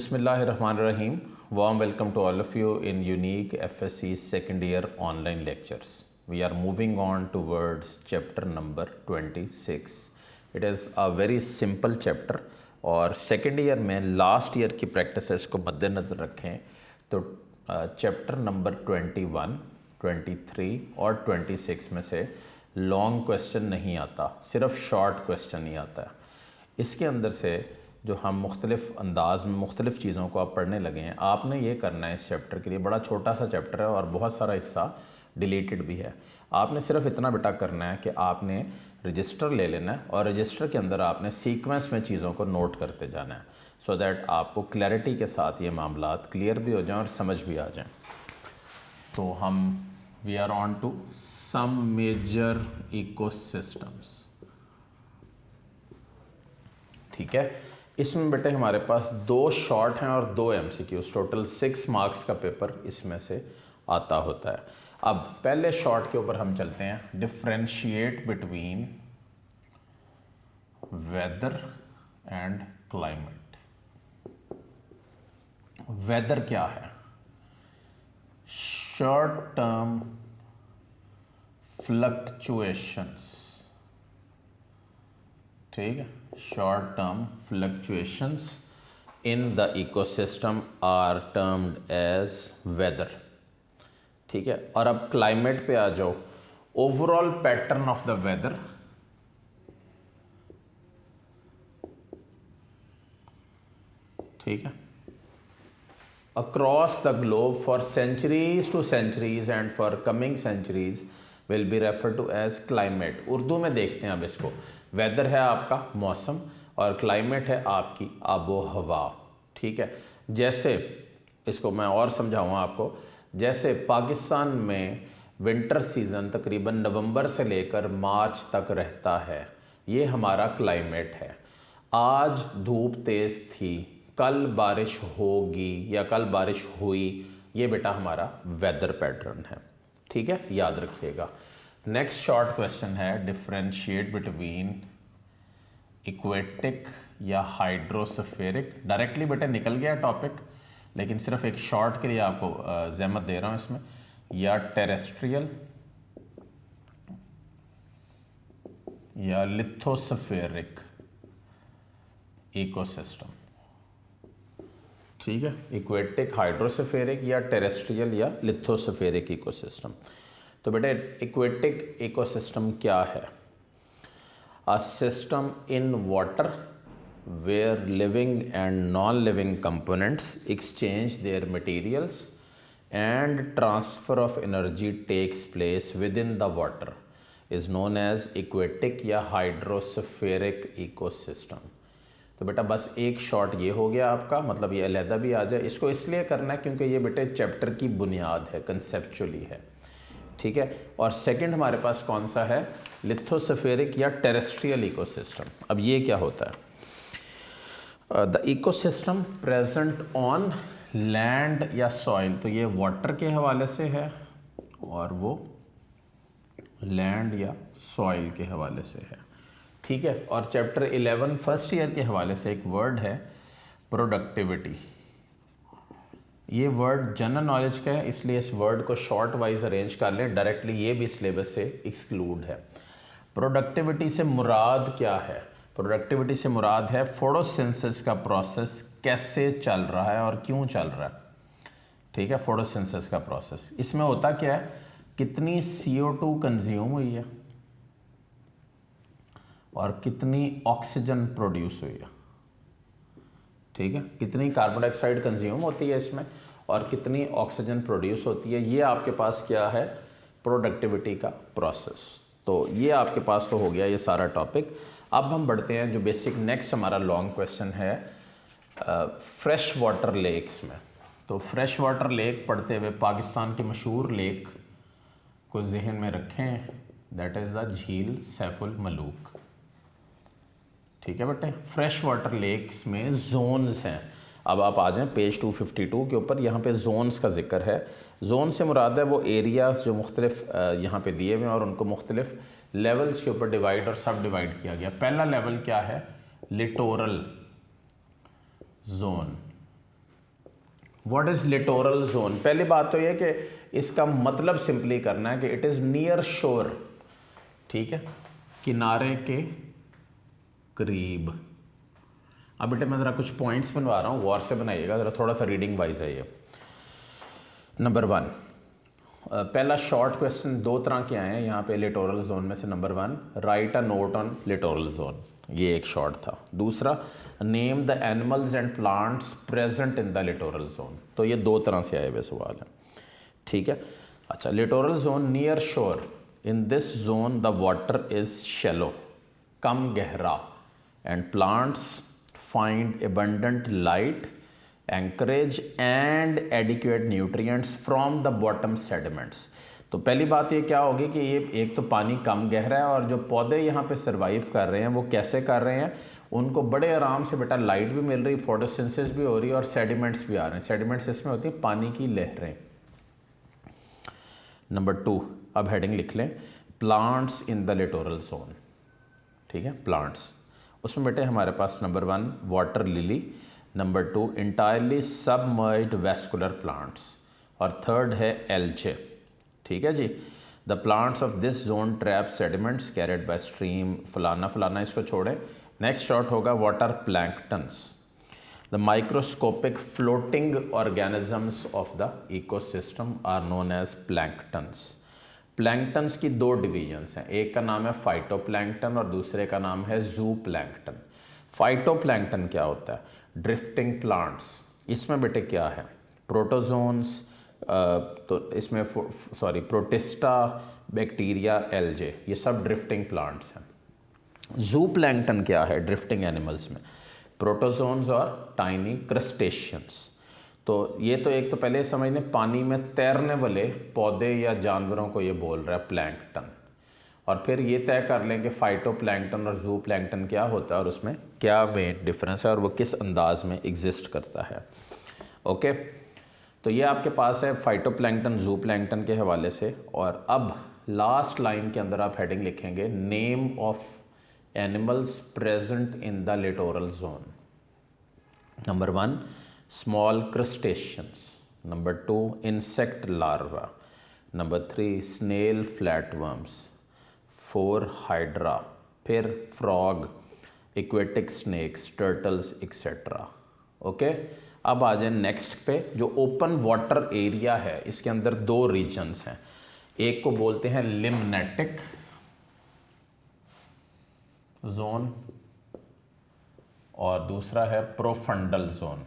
Bismillahirrahmanirrahim. Warm welcome to all of you in unique FSC second year online lectures. We are moving on towards chapter number 26. It is a very simple chapter और second year में last year की practices को मद्देनज़र रखें तो chapter number 21, 23 और 26 में से लॉन्ग क्वेश्चन नहीं आता, सिर्फ शॉर्ट क्वेश्चन ही आता है। इसके अंदर से जो हम मुख्तलिफ़ अंदाज में मुख्तलिफ़ चीज़ों को आप पढ़ने लगे हैं, आपने ये करना है इस चैप्टर के लिए। बड़ा छोटा सा चैप्टर है और बहुत सारा हिस्सा डिलीटेड भी है। आपने सिर्फ इतना बेटा करना है कि आपने रजिस्टर ले लेना है और रजिस्टर के अंदर आपने सीक्वेंस में चीज़ों को नोट करते जाना है सो दैट आपको क्लैरिटी के साथ ये मामलात क्लियर भी हो जाएं और समझ भी आ जाएं। तो हम we are on to some major ecosystems. ठीक है, इसमें बेटे हमारे पास 2 शॉर्ट हैं और 2 MCQs, टोटल 6 मार्क्स का पेपर इसमें से आता होता है। अब पहले शॉर्ट के ऊपर हम चलते हैं। Differentiate between weather and climate. Weather क्या है? Short term fluctuations. ठीक है, short term fluctuations in the ecosystem are termed as weather। ठीक है, और अब क्लाइमेट पे आ जाओ। Overall pattern of the weather, ठीक है, across the globe for centuries to centuries and for coming centuries will be refer to as climate. Urdu में देखते हैं अब इसको। वेदर है आपका मौसम और क्लाइमेट है आपकी आबो हवा। ठीक है, जैसे इसको मैं और समझाऊँ आपको। जैसे पाकिस्तान में विंटर सीज़न तकरीबन नवंबर से लेकर मार्च तक रहता है, ये हमारा क्लाइमेट है। आज धूप तेज़ थी, कल बारिश होगी या कल बारिश हुई, ये बेटा हमारा वेदर पैटर्न है। ठीक है, याद रखिएगा। नेक्स्ट शॉर्ट क्वेश्चन है डिफरेंशिएट बिटवीन इक्वेटिक या हाइड्रोस्फेरिक। डायरेक्टली बेटा निकल गया टॉपिक, लेकिन सिर्फ एक शॉर्ट के लिए आपको ज़हमत दे रहा हूँ इसमें। या टेरेस्ट्रियल या लिथोस्फेरिक इकोसिस्टम। ठीक है, इक्वेटिक, हाइड्रोस्फेरिक या टेरेस्ट्रियल या लिथोस्फेरिक इकोसिस्टम। तो बेटे इक्वेटिक इकोसिस्टम क्या है? A system in water where living and non living components exchange their materials and transfer of energy takes place within the water is known as aquatic या hydrospheric ecosystem. तो बेटा बस एक short ये हो गया आपका, मतलब ये अलहदा भी आ जाए। इसको इसलिए करना है क्योंकि ये बेटे चैप्टर की बुनियाद है, कंसेप्चुअली है। ठीक है, और सेकंड हमारे पास कौन सा है? लिथोस्फेरिक या टेरेस्ट्रियल इकोसिस्टम। अब ये क्या होता है? The ecosystem present on land या सॉइल। तो ये वाटर के हवाले से है और वो लैंड या सॉइल के हवाले से है। ठीक है, और चैप्टर 11 फर्स्ट ईयर के हवाले से एक वर्ड है प्रोडक्टिविटी। ये वर्ड जनरल नॉलेज का है, इसलिए इस वर्ड को शॉर्ट वाइज अरेंज कर लें। डायरेक्टली ये भी सिलेबस से एक्सक्लूड है। प्रोडक्टिविटी से मुराद क्या है? प्रोडक्टिविटी से मुराद है फोटोसिंथेसिस का प्रोसेस कैसे चल रहा है और क्यों चल रहा है। ठीक है, फोटोसिंथेसिस का प्रोसेस, इसमें होता क्या है? कितनी CO2 कंज्यूम हुई है और कितनी ऑक्सीजन प्रोड्यूस हुई है। ठीक है, कितनी कार्बन डाइऑक्साइड कंज्यूम होती है इसमें और कितनी ऑक्सीजन प्रोड्यूस होती है। ये आपके पास क्या है? प्रोडक्टिविटी का प्रोसेस। तो ये आपके पास तो हो गया ये सारा टॉपिक। अब हम बढ़ते हैं जो बेसिक नेक्स्ट हमारा लॉन्ग क्वेश्चन है फ्रेश वाटर लेक्स में। तो फ्रेश वाटर लेक पढ़ते हुए पाकिस्तान के मशहूर लेक को जहन में रखें, दैट इज़ द झील सैफुल मलूक। ठीक है बेटे, फ्रेश वाटर लेक्स में जोन्स हैं। अब आप आ जाएं पेज 252 के ऊपर, यहाँ पे जोन्स का जिक्र है। जोन से मुराद है वो एरियाज़ जो मुख्तलिफ यहाँ पे दिए हुए हैं और उनको मुख्तलिफ लेवल्स के ऊपर डिवाइड और सब डिवाइड किया गया। पहला लेवल क्या है? Littoral zone. What is littoral zone? पहली बात तो ये कि इसका मतलब सिंपली करना है कि इट इज़ नियर शोर, ठीक है, किनारे के करीब। अब बेटे मैं ज़रा कुछ पॉइंट्स बनवा रहा हूँ, गौर से बनाइएगा ज़रा, थोड़ा सा रीडिंग वाइज है ये। नंबर 1, पहला शॉर्ट क्वेश्चन दो तरह के आए हैं यहाँ पे लिटोरल जोन में से। Number 1, right a note on littoral zone, ये एक शॉर्ट था। दूसरा, name the animals and plants present in the littoral zone. तो ये दो तरह से आए हुए सवाल हैं, ठीक है। अच्छा, littoral zone near shore, in this zone the water is shallow, कम गहरा, and plants find abundant light, anchorage and adequate nutrients from the bottom sediments. तो पहली बात ये क्या होगी कि ये एक तो पानी कम गहरा है और जो पौधे यहाँ पे सरवाइव कर रहे हैं वो कैसे कर रहे हैं, उनको बड़े आराम से बेटा लाइट भी मिल रही, फोटोसिंथेसिस भी हो रही है और सेडिमेंट्स भी आ रहे हैं। सेडिमेंट्स इसमें होती हैं पानी की लहरें। नंबर 2, अब हेडिंग लिख लें, plants in the littoral zone, ठीक है, प्लांट्स। उसमें बेटे हमारे पास number 1 water lily, number 2 entirely submerged vascular plants, और थर्ड है एल्चे, ठीक है जी। The plants of this zone trap sediments carried by stream, फलाना फलाना, इसको छोड़े। नेक्स्ट शॉर्ट होगा water planktons, the microscopic floating organisms of the ecosystem are known as planktons. Planktons की दो डिवीजन्स हैं, एक का नाम है फाइटोप्लैंक्टन और दूसरे का नाम है जू प्लैंक्टन। फाइटोप्लैंक्टन क्या होता है? Drifting plants. इसमें बेटे क्या है? प्रोटोजोन्स, तो इसमें सॉरी प्रोटिस्टा, बैक्टीरिया, एल्जे, ये सब ड्रिफ्टिंग प्लांट्स हैं। जू प्लैंक्टन क्या है? ड्रिफ्टिंग एनिमल्स में प्रोटोजोन्स और टाइनी क्रस्टेशियंस। तो ये तो एक तो पहले समझ लें, पानी में तैरने वाले पौधे या जानवरों को ये बोल रहा है प्लैंक्टन, और फिर ये तय कर लें कि फाइटोप्लैंक्टन और जू प्लैंक्टन क्या होता है और उसमें क्या मेन डिफरेंस है और वो किस अंदाज में एग्जिस्ट करता है। ओके, तो ये आपके पास है फाइटोप्लैंक्टन जू प्लैंक्टन के हवाले से। और अब लास्ट लाइन के अंदर आप हेडिंग लिखेंगे, name of animals present in the littoral zone. Number 1 small crustaceans, number 2 insect larva, number 3 snail flatworms, 4 hydra, फिर frog, aquatic snakes, turtles etcetera. Okay, अब आ जाए नेक्स्ट पे। जो ओपन वाटर एरिया है इसके अंदर दो रीजन्स हैं, एक को बोलते हैं लिम्नेटिक जोन और दूसरा है प्रोफंडल जोन,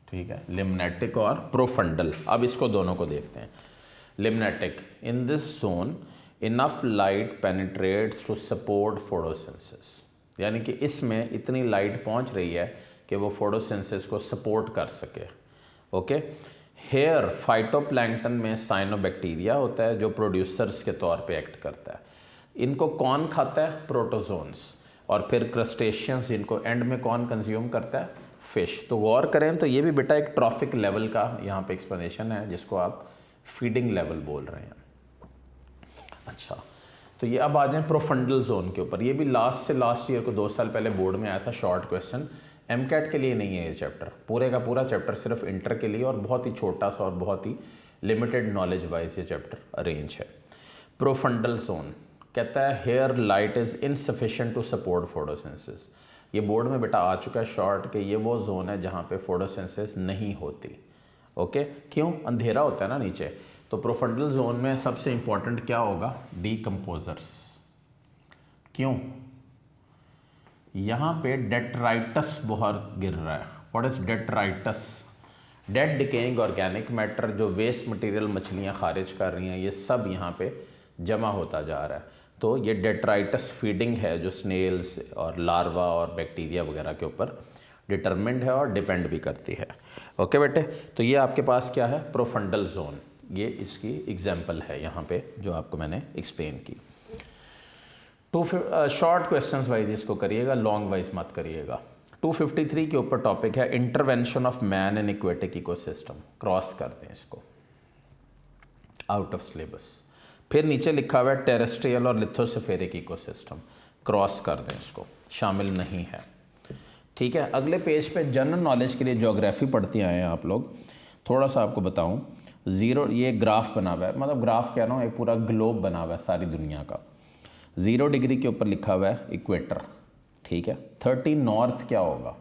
ठीक है, लिम्नेटिक और प्रोफंडल। अब इसको दोनों को देखते हैं। Limnetic, in this zone enough light penetrates to support photosynthesis, यानी कि इसमें इतनी लाइट पहुंच रही है कि वो फोटोसिंथेसिस को सपोर्ट कर सके। ओके, हेयर फाइटोप्लैंक्टन में साइनोबैक्टीरिया होता है जो प्रोड्यूसर्स के तौर पे एक्ट करता है। इनको कौन खाता है? प्रोटोजोन्स। और फिर क्रस्टेशियंस, इनको एंड में कौन कंज्यूम करता है? फिश। तो गौर करें तो ये भी बेटा एक ट्रॉफिक लेवल का यहाँ पे एक्सप्लेनेशन है जिसको आप फीडिंग लेवल बोल रहे हैं। अच्छा, तो ये अब आ जाए प्रोफंडल जोन के ऊपर। ये भी लास्ट से लास्ट ईयर को 2 साल पहले बोर्ड में आया था, शॉर्ट क्वेश्चन। एमकैट के लिए नहीं है ये चैप्टर, पूरे का पूरा चैप्टर सिर्फ इंटर के लिए, और बहुत ही छोटा सा और बहुत ही लिमिटेड नॉलेज वाइज ये चैप्टर अरेंज है। प्रोफंडल जोन कहता है here light is insufficient to support photosynthesis. ये बोर्ड में बेटा आ चुका है शॉर्ट कि ये वो जोन है जहाँ पे फोटोसिंथेसिस नहीं होती। ओके, क्यों? अंधेरा होता है ना नीचे। तो प्रोफंडल जोन में सबसे इंपॉर्टेंट क्या होगा? डीकम्पोजर्स। क्यों? यहाँ पे डेट्राइटस बहुत गिर रहा है। What is detritus? Dead decaying organic matter, जो वेस्ट मटेरियल मछलियाँ खारिज कर रही हैं, ये सब यहाँ पे जमा होता जा रहा है। तो ये डेट्राइटस फीडिंग है जो स्नेल्स और लार्वा और बैक्टीरिया वगैरह के ऊपर डिटरमिंड है और डिपेंड भी करती है। ओके बेटे, तो ये आपके पास क्या है? Profundal zone. ये इसकी एग्जाम्पल है यहाँ पे जो आपको मैंने एक्सप्लेन की। शॉर्ट क्वेश्चंस वाइज इसको करिएगा, लॉन्ग वाइज मत करिएगा। 253 के ऊपर टॉपिक है intervention of man in aquatic ecosystem. Cross करते हैं इसको, आउट ऑफ सिलेबस। फिर नीचे लिखा हुआ है टेरेस्ट्रियल और लिथोस्फेरिक इकोसिस्टम, क्रॉस कर दें इसको, शामिल नहीं है। ठीक है। अगले पेज पे जनरल नॉलेज के लिए ज्योग्राफी पढ़ते आए हैं आप लोग। थोड़ा सा आपको बताऊं, ज़ीरो, ये ग्राफ बना हुआ है, मतलब ग्राफ कह रहा हूँ, एक पूरा ग्लोब बना हुआ है सारी दुनिया का। 0 डिग्री के ऊपर लिखा हुआ है इक्वेटर, ठीक है। 30 नॉर्थ क्या होगा,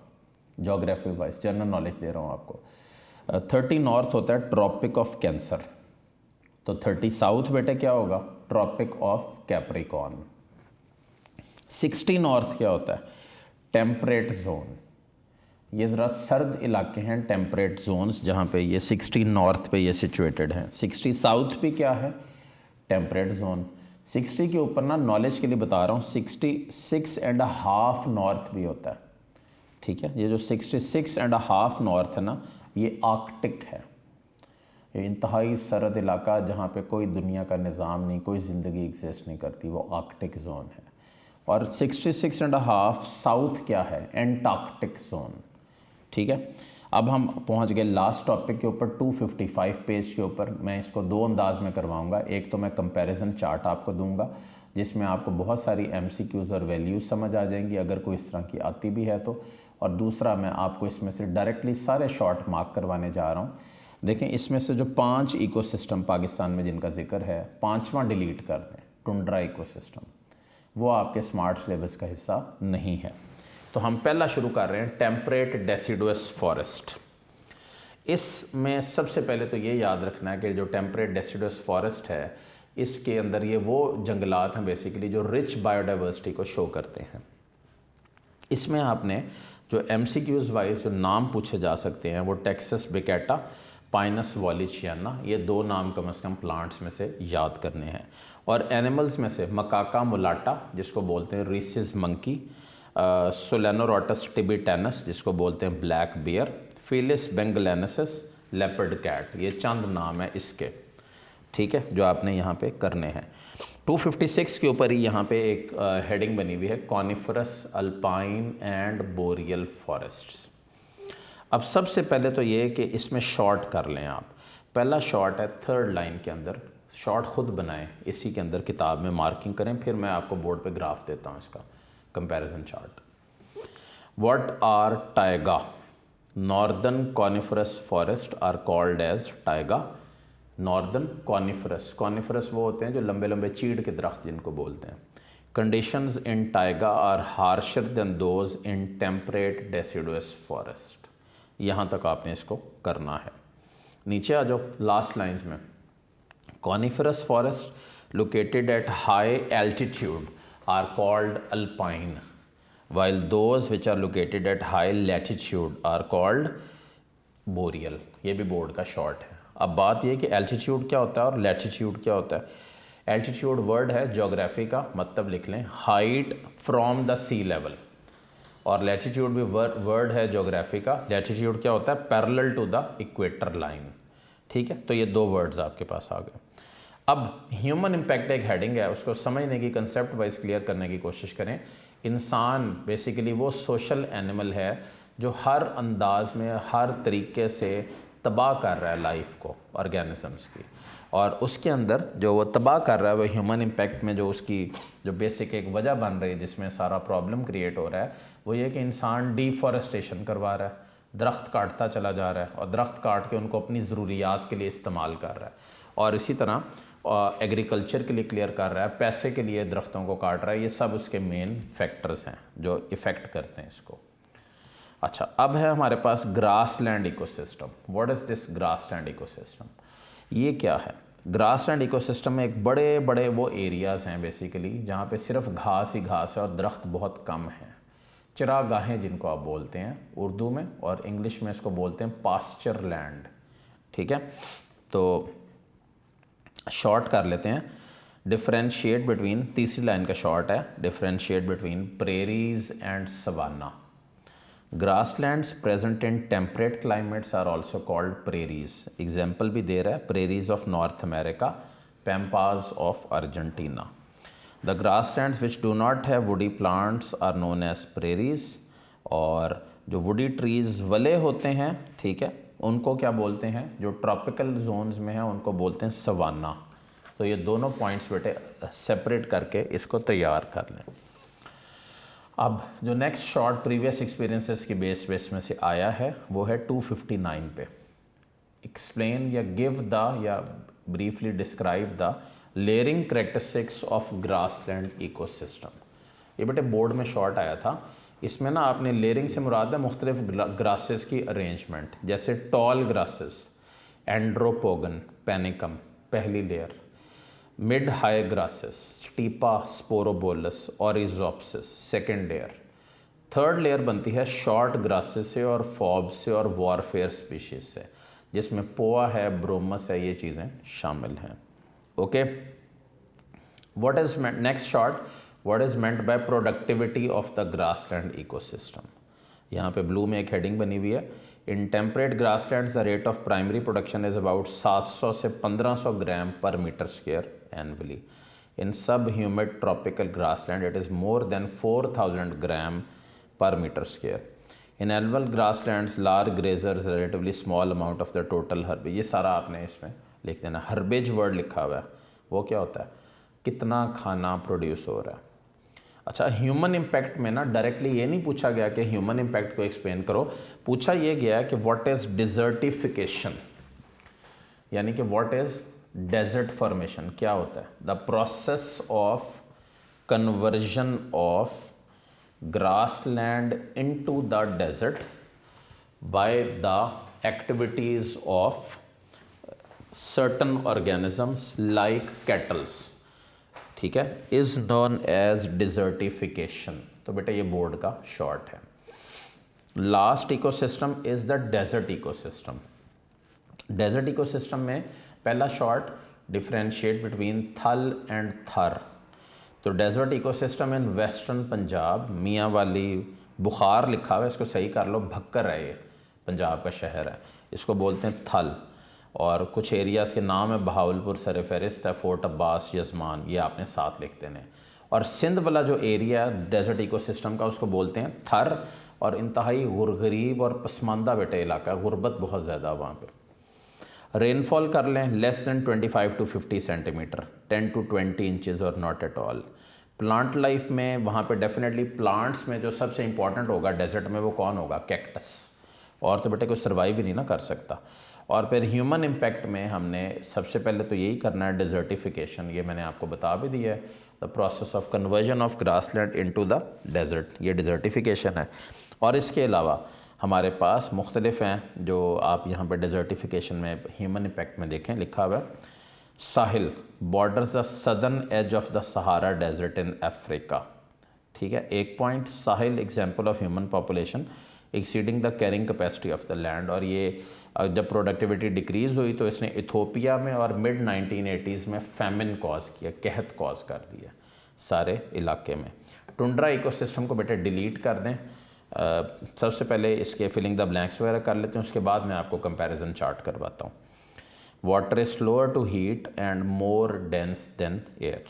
ज्योग्राफी वाइज जनरल नॉलेज दे रहा हूँ आपको। 30 नॉर्थ होता है ट्रॉपिक ऑफ कैंसर, तो 30 साउथ बेटे क्या होगा, ट्रॉपिक ऑफ कैप्रिकॉर्न। 60 नॉर्थ क्या होता है, टेम्परेट जोन। ये ज़रा सर्द इलाके हैं, टेम्परेट जोन्स, जहाँ पे ये 60 नॉर्थ पे ये सिचुएटेड हैं। 60 साउथ भी क्या है, टेम्परेट जोन। 60 के ऊपर ना नॉलेज के लिए बता रहा हूँ, 66.5 नॉर्थ भी होता है, ठीक है। ये जो 66.5 नॉर्थ है ना, ये आर्कटिक है, ये इंतहाई सरद इलाका जहाँ पे कोई दुनिया का निज़ाम नहीं, कोई ज़िंदगी एग्जिस्ट नहीं करती, वो आर्कटिक जोन है। और 66.5 साउथ क्या है, एंटार्कटिक जोन, ठीक है। अब हम पहुंच गए लास्ट टॉपिक के ऊपर, 255 पेज के ऊपर। मैं इसको दो अंदाज में करवाऊंगा। एक तो मैं कंपैरिजन चार्ट आपको दूंगा जिसमें आपको बहुत सारी MCQs और वैल्यूज़ समझ आ जाएंगी अगर कोई इस तरह की आती भी है तो। और दूसरा मैं आपको इसमें से डायरेक्टली सारे शॉर्ट मार्क करवाने जा रहा हूँ। देखें, इसमें से जो 5 इकोसिस्टम पाकिस्तान में जिनका जिक्र है, 5वां डिलीट कर दें, टुंड्रा इकोसिस्टम, वो आपके स्मार्ट सिलेबस का हिस्सा नहीं है। तो हम पहला शुरू कर रहे हैं, टेम्परेट डेसिडुअस फॉरेस्ट। इसमें सबसे पहले तो ये याद रखना है कि जो टेम्परेट डेसिडुअस फॉरेस्ट है, इसके अंदर ये वो जंगलात हैं बेसिकली जो रिच बायोडाइवर्सिटी को शो करते हैं। इसमें आपने जो MCQs वाइज जो नाम पूछे जा सकते हैं वो टेक्सस बिकेटा, पाइनस वॉलिचियाना, ये 2 नाम कम से कम प्लांट्स में से याद करने हैं। और एनिमल्स में से मकाका मुलाटा जिसको बोलते हैं रीसिस मंकी, सोलेनोरोटस टिबिटेनस जिसको बोलते हैं black bear, Felis bengalensis, leopard cat, ये चंद नाम है इसके, ठीक है, जो आपने यहाँ पे करने हैं। 256 के ऊपर ही यहाँ पे एक हेडिंग बनी हुई है, coniferous, alpine and boreal forests. अब सबसे पहले तो ये कि इसमें शॉर्ट कर लें आप। पहला शॉर्ट है 3rd लाइन के अंदर, शॉर्ट खुद बनाएं, इसी के अंदर किताब में मार्किंग करें, फिर मैं आपको बोर्ड पे ग्राफ देता हूँ इसका comparison chart. What are taiga? Northern coniferous forest are called as taiga. Northern coniferous वो होते हैं जो लंबे लंबे चीड़ के दरख्त जिनको बोलते हैं। Conditions in taiga are harsher than those in temperate deciduous forest. यहाँ तक आपने इसको करना है। नीचे आ जाओ लास्ट लाइंस में, coniferous forest located at high altitude are called alpine, while those which are located at high latitude are called boreal। ये भी बोर्ड का शॉर्ट है। अब बात ये कि एल्टीट्यूड क्या होता है और लैटिट्यूड क्या होता है। एल्टीट्यूड वर्ड है ज्योग्राफी का, मतलब लिख लें height from the sea level, और लैटिट्यूड भी वर्ड है ज्योग्राफी का। लैटिट्यूड क्या होता है, parallel to the equator line, ठीक है। तो ये 2 वर्ड्स आपके पास आ गए। अब ह्यूमन इम्पैक्ट एक हेडिंग है, उसको समझने की, कंसेप्ट वाइज क्लियर करने की कोशिश करें। इंसान बेसिकली वो सोशल एनिमल है जो हर अंदाज में, हर तरीके से तबाह कर रहा है लाइफ को, ऑर्गेनिजम्स की, और उसके अंदर जो वो तबाह कर रहा है वो ह्यूमन इम्पैक्ट में जो उसकी जो बेसिक एक वजह बन रही है जिसमें सारा प्रॉब्लम क्रिएट हो रहा है, वो ये कि इंसान डिफॉरेस्टेशन करवा रहा है, दरख्त काटता चला जा रहा है और दरख्त काट के उनको अपनी ज़रूरियात के लिए इस्तेमाल कर रहा है, और इसी तरह एग्रीकल्चर के लिए क्लियर कर रहा है, पैसे के लिए दरख्तों को काट रहा है। ये सब उसके मेन फैक्टर्स हैं जो इफ़ेक्ट करते हैं इसको। अच्छा, अब है हमारे पास grassland ecosystem. What is this grassland ecosystem? ये क्या है? ग्रासलैंड इकोसिस्टम में एक बड़े बड़े वो एरियाज़ हैं बेसिकली जहाँ पे सिर्फ घास ही घास है और दरख्त बहुत कम है। चरागाहें जिनको आप बोलते हैं उर्दू में, और इंग्लिश में इसको बोलते हैं पास्चर लैंड, ठीक है। तो शॉर्ट कर लेते हैं, डिफरेंशिएट बिटवीन, तीसरी लाइन का शॉर्ट है, differentiate between prairies and savanna. Grasslands present in temperate climates are also called prairies. Example भी दे रहा है, prairies of North America, pampas of Argentina. The grasslands which do not have woody plants are known as prairies, और जो woody trees वले होते हैं, ठीक है, उनको क्या बोलते हैं, जो ट्रॉपिकल जोन्स में हैं उनको बोलते हैं सवाना। तो ये दोनों पॉइंट्स बेटे सेपरेट करके इसको तैयार कर लें। अब जो नेक्स्ट शॉर्ट प्रीवियस एक्सपीरियंसेस की बेस में से आया है वो है 259 पे। एक्सप्लेन या गिव द या briefly describe the layering characteristics of grassland ecosystem. ये बेटे बोर्ड में शॉर्ट आया था। इसमें ना आपने लेयरिंग से मुराद है मुख्तलिफ ग्रासेस की अरेंजमेंट, जैसे टॉल ग्रासेस, एंड्रोपोगन, पेनिकम पहली layer, mid high grasses, Stipa, Sporobolus, Oryzopsis second layer. Third layer बनती है शॉर्ट ग्रासेस से और फॉब से और वॉरफेयर स्पीशीज से, जिसमें पोआ है, ब्रोमस है, ये चीज़ें शामिल हैं। Okay, what is next short, what is meant by productivity of the grassland ecosystem. यहाँ पे ब्लू में एक हेडिंग बनी हुई है, in temperate grasslands the rate of primary production is about 700 से 1500 ग्राम per metre square annually. In sub humid tropical grassland it is more than 4000 gram per metre square. In annual grasslands large grazers relatively small amount of the total herbage. ये सारा आपने इसमें लिख देना। हर्बेज word लिखा हुआ है, वो क्या होता है, कितना खाना प्रोड्यूस हो रहा है। अच्छा, ह्यूमन इम्पैक्ट में ना डायरेक्टली ये नहीं पूछा गया कि ह्यूमन इम्पैक्ट को एक्सप्लेन करो, पूछा ये गया कि व्हाट इज डिजर्टिफिकेशन, यानी कि व्हाट इज डेजर्ट फॉर्मेशन, क्या होता है। The process of conversion of grassland into the desert by the activities of certain organisms like cattles, ठीक है, इज नोन एज डिजर्टिफिकेशन। तो बेटा ये बोर्ड का शॉर्ट है। Last ecosystem is the desert ecosystem. Desert ecosystem में पहला short differentiate between Thal and Thar. तो desert ecosystem in western Punjab, Mianwali, बुखार लिखा हुआ है, इसको सही कर लो, भक्कर है, ये पंजाब का शहर है, इसको बोलते हैं थल। और कुछ एरियाज़ के नाम है, बहावलपुर सरफहरिस्त है, फोर्ट अब्बास, यजमान, ये आपने साथ लिख देने। और सिंध वाला जो एरिया है डेजर्ट इकोसिस्टम का, उसको बोलते हैं थर। और इंतहाई गरीब और पसमानदा बेटा इलाका है, गुर्बत बहुत ज़्यादा वहाँ पे। रेनफॉल कर लें less than 25 to 50 centimetre, 10 to 20 inches और not at all. Plant life में वहाँ पे डेफिनेटली प्लांट्स में जो सबसे इंपॉर्टेंट होगा डेजर्ट में, वो कौन होगा, कैक्टस। और तो बेटे कोई सर्वाइव ही नहीं ना कर सकता। और फिर ह्यूमन इम्पैक्ट में हमने सबसे पहले तो यही करना है, डिजर्टिफिकेशन, ये मैंने आपको बता भी दिया है, the process of conversion of grassland into the desert, ये डिजर्टिफिकेशन है। और इसके अलावा हमारे पास मुख्तलिफ हैं जो आप यहाँ पर डिजर्टिफिकेशन में ह्यूमन इम्पैक्ट में देखें, लिखा हुआ है Sahel borders the southern edge of the Sahara desert in Africa, ठीक है। एक point, Sahel example of human population exceeding the carrying capacity of the land. और ये जब प्रोडक्टिविटी डिक्रीज़ हुई तो इसने इथोपिया में और मिड 1980s में फैमिन कॉज किया, कहत कॉज कर दिया सारे इलाके में। टुंड्रा इकोसिस्टम को बेटे डिलीट कर दें। सबसे पहले इसके फिलिंग द ब्लैंक्स वगैरह कर लेते हैं, उसके बाद मैं आपको कंपैरिजन चार्ट करवाता हूँ। Water is slower to heat and more dense than air.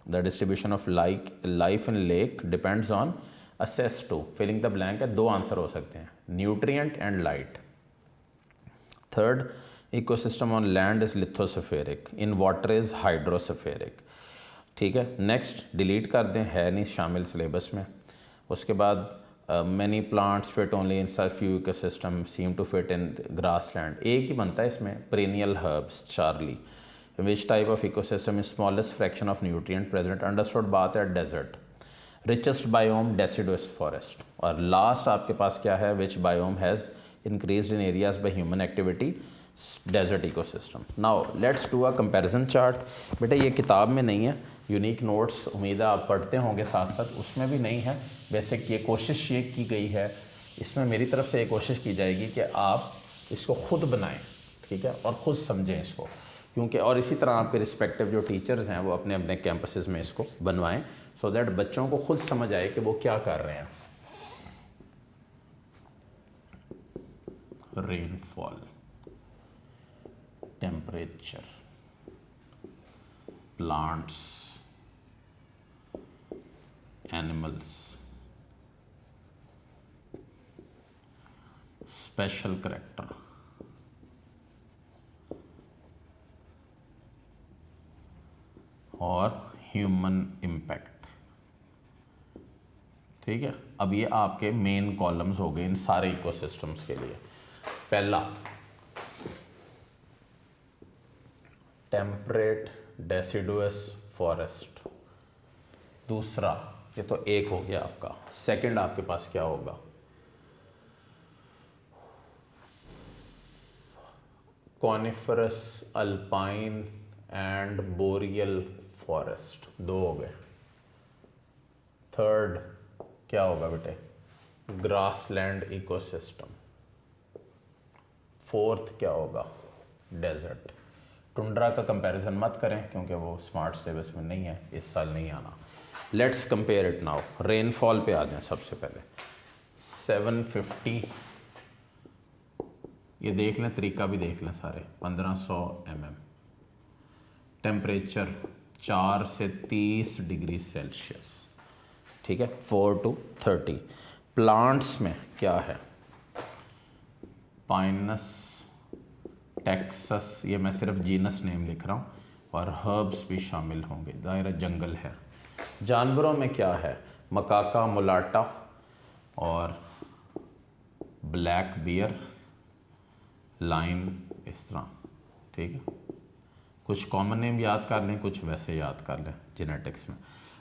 The distribution of life in lake depends on access to, filling the blank है, दो आंसर हो सकते हैं, nutrient and light. Third, ecosystem on land is lithospheric, in water is hydrospheric, ठीक है। Next delete कर दें, है नहीं शामिल सिलेबस में। उसके बाद many plants fit only in such few ecosystem seem to fit in grassland, एक ही बनता है इसमें, पेरिनियल हर्ब्स, चार्ली। Which type of ecosystem is smallest fraction of nutrient present, understood बात है desert. Richest biome deciduous forest. और last आपके पास क्या है, which biome has increased in areas by human activity, desert ecosystem. Now let's do a comparison chart. बेटा ये किताब में नहीं है, यूनिक नोट्स उम्मीद है आप पढ़ते होंगे साथ साथ, उसमें भी नहीं है। बेसिक ये कोशिश ये की गई है, इसमें मेरी तरफ से ये कोशिश की जाएगी कि आप इसको खुद बनाएं, ठीक है, और ख़ुद समझें इसको, क्योंकि और इसी तरह आपके रिस्पेक्टिव जो टीचर्स हैं वो अपने अपने कैंपसेस में इसको बनवाएं, सो दैट बच्चों को खुद समझ आए कि वो क्या कर रहे हैं। Rainfall, temperature, plants, animals, special character, और ह्यूमन इम्पैक्ट। ठीक है, अब ये आपके मेन कॉलम्स हो गए इन सारे इकोसिस्टम्स के लिए। पहला टेम्परेट डेसिडुअस फॉरेस्ट, दूसरा ये तो एक हो गया आपका। सेकंड आपके पास क्या होगा, coniferous alpine and boreal forest, दो हो गए। थर्ड क्या होगा बेटे, ग्रासलैंड इकोसिस्टम। फोर्थ क्या होगा, डेजर्ट। टुंड्रा का कंपैरिजन मत करें क्योंकि वो स्मार्ट सिलेबस में नहीं है, इस साल नहीं आना। Let's compare it now. Rainfall पे आ जाएं सबसे पहले। 750, ये देख लें, तरीका भी देख लें सारे। 1500 mm। टेम्परेचर 4 से 30 डिग्री सेल्सियस, ठीक है, 4 to 30। प्लांट्स में क्या है, पाइनस, टेक्सस, ये मैं सिर्फ जीनस नेम लिख रहा हूँ, और हर्ब्स भी शामिल होंगे, दायरा जंगल है। जानवरों में क्या है, मकाका, मुलाटा और ब्लैक बियर, लाइन, इस तरह, ठीक है। कुछ कॉमन नेम याद कर लें, कुछ वैसे याद कर लें जेनेटिक्स में।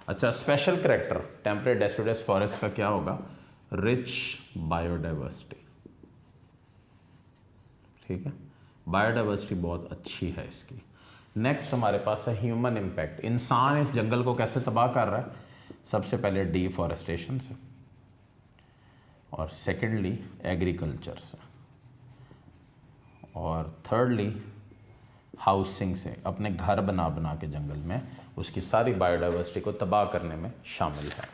अच्छा, special character temperate deciduous forest का क्या होगा, रिच बायोडाइवर्सिटी, ठीक है, बायोडाइवर्सिटी बहुत अच्छी है इसकी। नेक्स्ट हमारे पास है ह्यूमन इम्पैक्ट। इंसान इस जंगल को कैसे तबाह कर रहा है, सबसे पहले डिफॉरेस्टेशन से, और सेकेंडली एग्रीकल्चर से, और थर्डली हाउसिंग से, अपने घर बना बना के जंगल में उसकी सारी बायोडाइवर्सिटी को तबाह करने में शामिल है।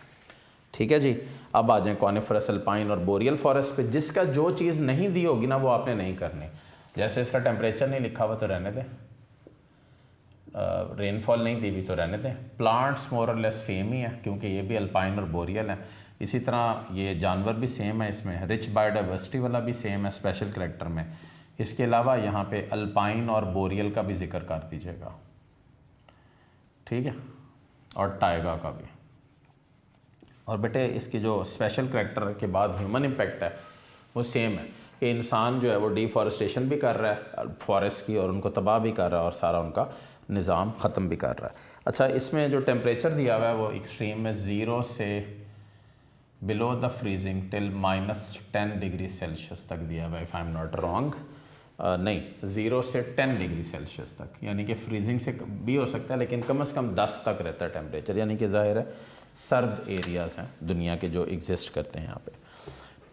ठीक है जी। अब आ जाएं कॉनिफरस अल्पाइन और बोरियल फॉरेस्ट पे। जिसका जो चीज़ नहीं दी होगी ना वो आपने नहीं करनी। जैसे इसका टेम्परेचर नहीं लिखा हुआ तो रहने दें, रेनफॉल नहीं दी हुई तो रहने दें। प्लांट्स मोर और लेस सेम ही है क्योंकि ये भी अल्पाइन और बोरियल है। इसी तरह ये जानवर भी सेम है, इसमें रिच बायोडाइवर्सिटी वाला भी सेम है स्पेशल करेक्टर में। इसके अलावा यहाँ पे अल्पाइन और बोरियल का भी जिक्र कर दीजिएगा, ठीक है, और टाइगा का भी। और बेटे इसकी जो स्पेशल करेक्टर के बाद ह्यूमन इम्पैक्ट है वो सेम है कि इंसान जो है वो डिफॉरेस्टेशन भी कर रहा है फॉरेस्ट की और उनको तबाह भी कर रहा है और सारा उनका निज़ाम ख़त्म भी कर रहा है। अच्छा, इसमें जो टेम्परेचर दिया हुआ है वो एक्सट्रीम में 0 से below the freezing till -10 degree Celsius तक दिया हुआ है, if I am not wrong. नहीं, 0 से 10 डिग्री सेल्सियस तक, यानी कि फ्रीजिंग से भी हो सकता है लेकिन कम से कम 10 तक रहता है टेम्परेचर, यानी कि ज़ाहिर है सर्द एरियाज़ हैं दुनिया के जो एग्जिस्ट करते हैं यहाँ पे।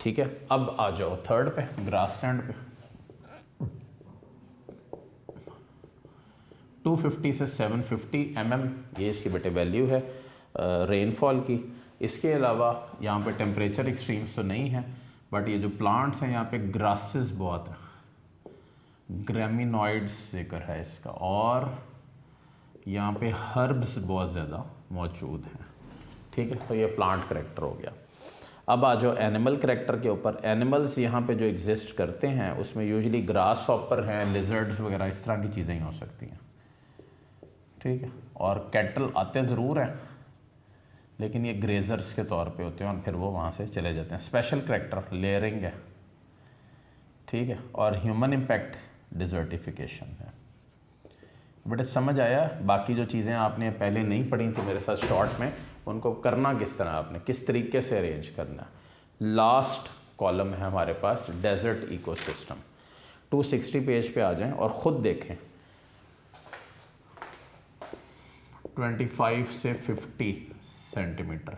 ठीक है, अब आ जाओ थर्ड पे, ग्रासलैंड पे। 250 से 750 mm ये इसकी बेटे वैल्यू है रेनफॉल की। इसके अलावा यहाँ पे टेम्परेचर एक्सट्रीम्स तो नहीं है, बट ये जो प्लांट्स हैं यहाँ पे ग्रासेस बहुत है, ग्रेमिनॉइड्स जिक्र है इसका, और यहाँ पे हर्ब्स बहुत ज़्यादा मौजूद हैं। ठीक है, तो ये प्लांट करेक्टर हो गया। अब आ जाओ एनिमल करेक्टर के ऊपर। एनिमल्स यहाँ पे जो एग्जिस्ट करते हैं उसमें यूजुअली ग्रास हॉपर हैं, लिजर्ड्स वगैरह इस तरह की चीज़ें ही हो सकती हैं। ठीक है, और कैटल आते ज़रूर हैं लेकिन ये ग्रेजर्स के तौर पे होते हैं और फिर वो वहाँ से चले जाते हैं। स्पेशल करेक्टर लेयरिंग है, ठीक है, और ह्यूमन इम्पैक्ट डिजर्टिफिकेशन है। बेटे समझ आया? बाकी जो चीज़ें आपने पहले नहीं पढ़ी थी मेरे साथ शॉर्ट में, उनको करना किस तरह, आपने किस तरीके से अरेंज करना है। लास्ट कॉलम है हमारे पास डेजर्ट इकोसिस्टम। 260 पेज पे आ जाएं और ख़ुद देखें 25 से 50 सेंटीमीटर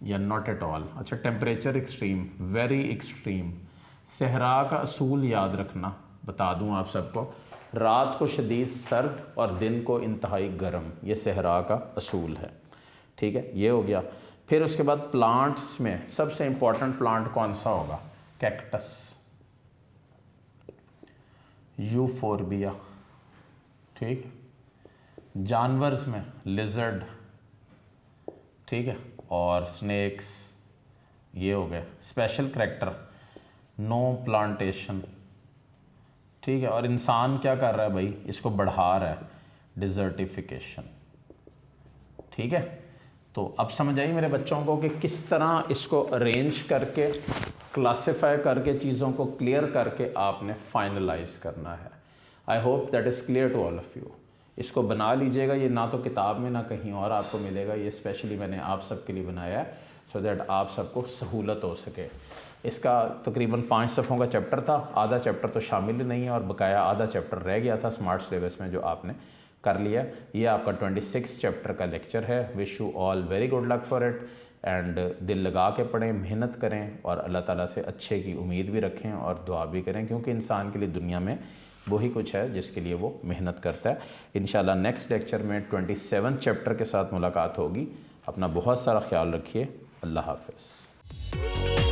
या नॉट एट ऑल। अच्छा, टेम्परेचर एक्सट्रीम, वेरी एक्सट्रीम। सहरा का असूल याद रखना, बता दूं आप सबको, रात को शदीद सर्द और दिन को इंतहाई गर्म, ये सहरा का असूल है। ठीक है, ये हो गया। फिर उसके बाद प्लांट्स में सबसे इंपॉर्टेंट प्लांट कौन सा होगा? Cactus, euphorbia. ठीक, जानवर्स में लिजर्ड, ठीक है, और स्नेक्स, ये हो गए। स्पेशल करेक्टर नो प्लांटेशन, ठीक है, और इंसान क्या कर रहा है भाई, इसको बढ़ा रहा है, डिजर्टिफिकेशन। ठीक है, तो अब समझ आई मेरे बच्चों को कि किस तरह इसको अरेंज करके, क्लासिफाई करके, चीज़ों को क्लियर करके आपने फाइनलाइज करना है। I hope that is clear to all of you. इसको बना लीजिएगा, ये ना तो किताब में ना कहीं और आपको मिलेगा, ये स्पेशली मैंने आप सबके लिए बनाया है सो दैट आप सबको सहूलत हो सके। इसका तकरीबन 5 सफ़ों का चैप्टर था, आधा चैप्टर तो शामिल नहीं है और बकाया आधा चैप्टर रह गया था स्मार्ट सिलेबस में जो आपने कर लिया। ये आपका 26 चैप्टर का लेक्चर है। Wish you all very good luck for it and दिल लगा के पढ़ें, मेहनत करें और अल्लाह ताला से अच्छे की उम्मीद भी रखें और दुआ भी करें, क्योंकि इंसान के लिए दुनिया में वही कुछ है जिसके लिए वो मेहनत करता है। इंशाल्लाह नेक्स्ट लेक्चर में 27 चैप्टर के साथ मुलाकात होगी। अपना बहुत सारा ख्याल रखिए। अल्लाह हाफ़िज़।